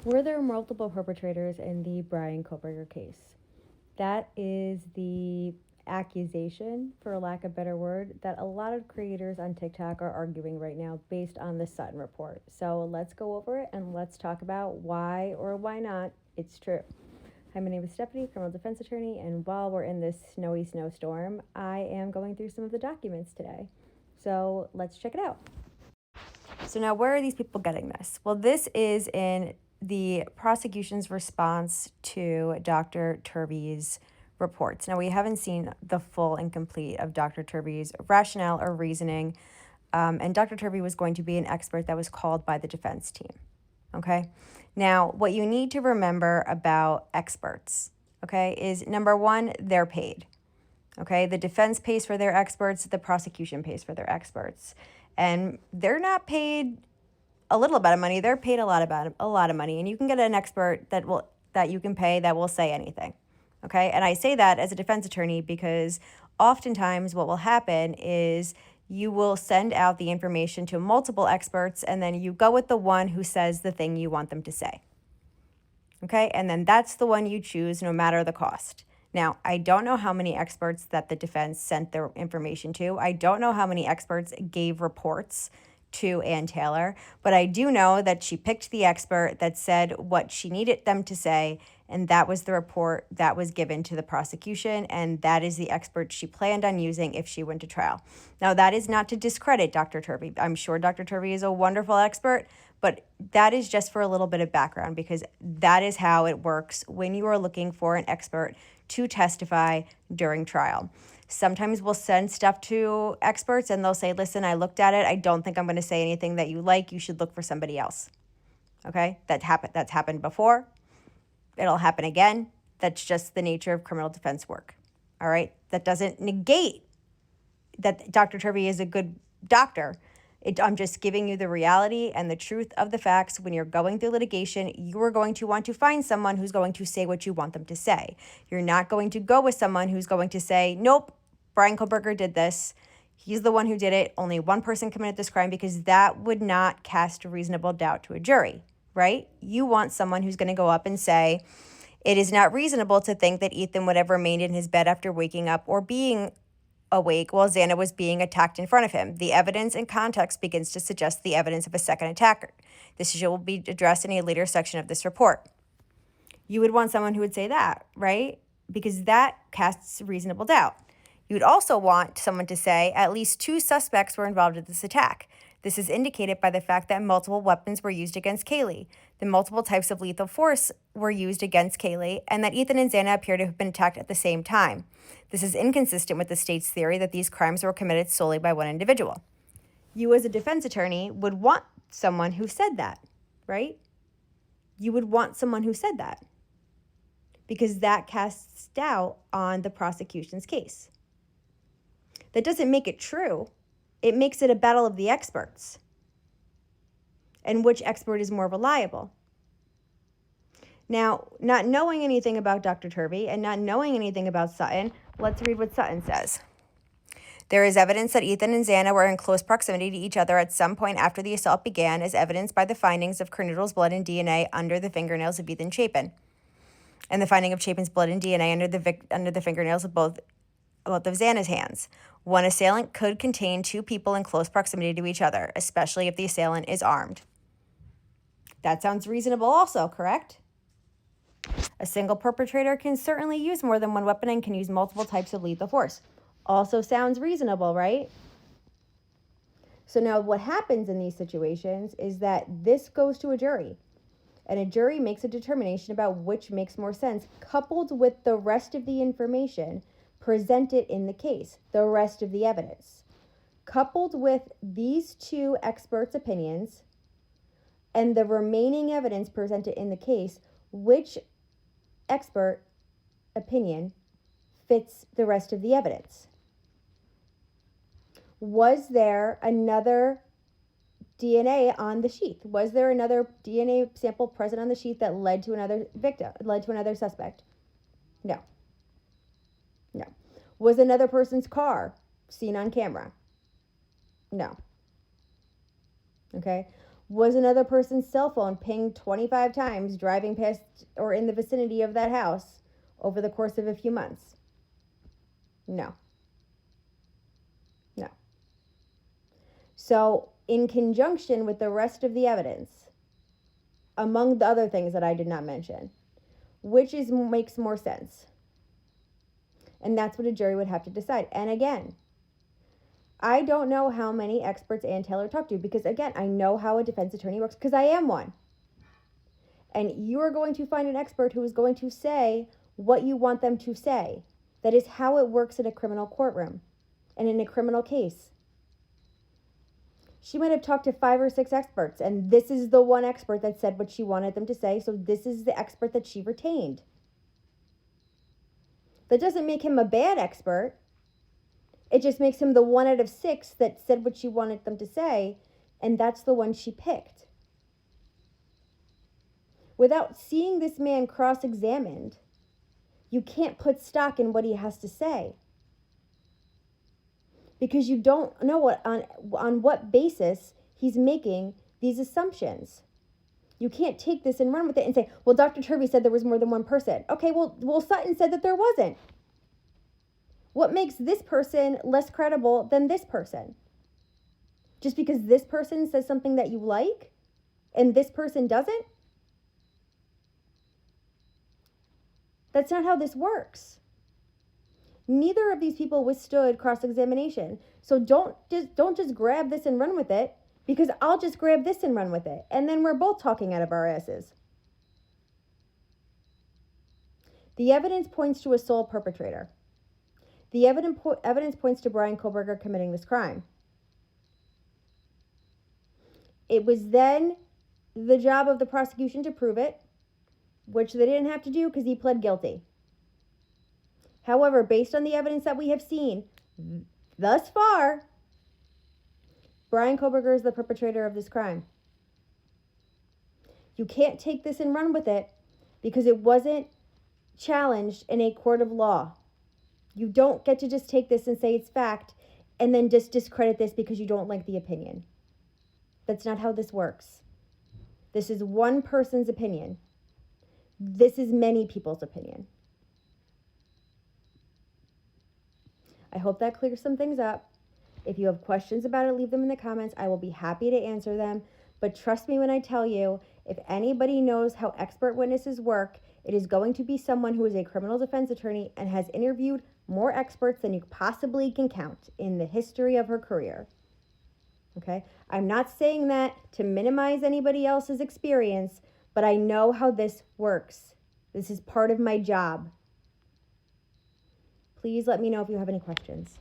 Were there multiple perpetrators in the Brian Koberger case? That is the accusation, for lack of a better word, that a lot of creators on TikTok are arguing right now based on the Sutton report. So let's go over it and let's talk about why or why not it's true. Hi, my name is Stephanie, criminal defense attorney, and while we're in this snowy snowstorm, I am going through some of the documents today. So let's check it out. So now where are these people getting this? Well, this is in the prosecution's response to Dr. Turvey's reports. Now, we haven't seen the full and complete of Dr. Turvey's rationale or reasoning, and Dr. Turvey was going to be an expert that was called by the defense team. Okay? Now, what you need to remember about experts, okay, is number one, they're paid. Okay, the defense pays for their experts, the prosecution pays for their experts. And they're not paid a little bit of money, they're paid a lot of money. And you can get an expert that you can pay that will say anything. Okay? And I say that as a defense attorney because oftentimes what will happen is you will send out the information to multiple experts and then you go with the one who says the thing you want them to say. Okay? And then that's the one you choose no matter the cost. Now, I don't know how many experts that the defense sent their information to. I don't know how many experts gave reports to Ann Taylor, but I do know that she picked the expert that said what she needed them to say, and that was the report that was given to the prosecution, and that is the expert she planned on using if she went to trial. Now, that is not to discredit Dr. Turvey. I'm sure Dr. Turvey is a wonderful expert, but that is just for a little bit of background because that is how it works when you are looking for an expert to testify during trial. Sometimes we'll send stuff to experts and they'll say, listen, I looked at it. I don't think I'm going to say anything that you like. You should look for somebody else. Okay? That's happened before. It'll happen again. That's just the nature of criminal defense work. All right? That doesn't negate that Dr. Turvey is a good doctor. I'm just giving you the reality and the truth of the facts. When you're going through litigation, you are going to want to find someone who's going to say what you want them to say. You're not going to go with someone who's going to say, nope, Brian Koberger did this. He's the one who did it. Only one person committed this crime, because that would not cast a reasonable doubt to a jury, right? You want someone who's going to go up and say, it is not reasonable to think that Ethan would have remained in his bed after waking up or being awake while Xana was being attacked in front of him. The evidence and context begins to suggest the evidence of a second attacker. This issue will be addressed in a later section of this report. You would want someone who would say that, right? Because that casts reasonable doubt. You would also want someone to say at least 2 suspects were involved in this attack. This is indicated by the fact that multiple weapons were used against Kaylee, the multiple types of lethal force were used against Kaylee, and that Ethan and Xana appear to have been attacked at the same time. This is inconsistent with the state's theory that these crimes were committed solely by one individual. You, as a defense attorney, would want someone who said that, right? You would want someone who said that because that casts doubt on the prosecution's case. That doesn't make it true. It makes it a battle of the experts and which expert is more reliable. Now, not knowing anything about Dr. Turvey and not knowing anything about Sutton, let's read what Sutton says. There is evidence that Ethan and Xana were in close proximity to each other at some point after the assault began, as evidenced by the findings of Kernoodle's blood and DNA under the fingernails of Ethan Chapin, and the finding of Chapin's blood and DNA under the fingernails of both of Xana's hands. One assailant could contain 2 people in close proximity to each other, especially if the assailant is armed. That sounds reasonable also, correct? A single perpetrator can certainly use more than one weapon and can use multiple types of lethal force. Also sounds reasonable, right? So now what happens in these situations is that this goes to a jury, and a jury makes a determination about which makes more sense, coupled with the rest of the information presented in the case, the rest of the evidence. Coupled with these 2 experts' opinions and the remaining evidence presented in the case, which expert opinion fits the rest of the evidence? Was there another DNA on the sheath? Was there another DNA sample present on the sheath that led to another victim, led to another suspect? No. No. Was another person's car seen on camera? No. Okay. Was another person's cell phone pinged 25 times driving past or in the vicinity of that house over the course of a few months? No. No. So, in conjunction with the rest of the evidence, among the other things that I did not mention, which makes more sense? And that's what a jury would have to decide. And again, I don't know how many experts Ann Taylor talked to because, again, I know how a defense attorney works because I am one. And you are going to find an expert who is going to say what you want them to say. That is how it works in a criminal courtroom and in a criminal case. She might have talked to 5 or 6 experts, and this is the one expert that said what she wanted them to say, so this is the expert that she retained. That doesn't make him a bad expert. It just makes him the 1 out of 6 that said what she wanted them to say, and that's the one she picked. Without seeing this man cross-examined, you can't put stock in what he has to say. Because you don't know on what basis he's making these assumptions. You can't take this and run with it and say, well, Dr. Turvey said there was more than one person. Okay, well, Sutton said that there wasn't. What makes this person less credible than this person? Just because this person says something that you like and this person doesn't? That's not how this works. Neither of these people withstood cross-examination. So don't just grab this and run with it, because I'll just grab this and run with it. And then we're both talking out of our asses. The evidence points to a sole perpetrator. The evidence points to Bryan Kohberger committing this crime. It was then the job of the prosecution to prove it, which they didn't have to do because he pled guilty. However, based on the evidence that we have seen thus far, Bryan Kohberger is the perpetrator of this crime. You can't take this and run with it because it wasn't challenged in a court of law. You don't get to just take this and say it's fact and then just discredit this because you don't like the opinion. That's not how this works. This is one person's opinion. This is many people's opinion. I hope that clears some things up. If you have questions about it, leave them in the comments. I will be happy to answer them. But trust me when I tell you, if anybody knows how expert witnesses work, it is going to be someone who is a criminal defense attorney and has interviewed more experts than you possibly can count in the history of her career. Okay? I'm not saying that to minimize anybody else's experience, but I know how this works. This is part of my job. Please let me know if you have any questions.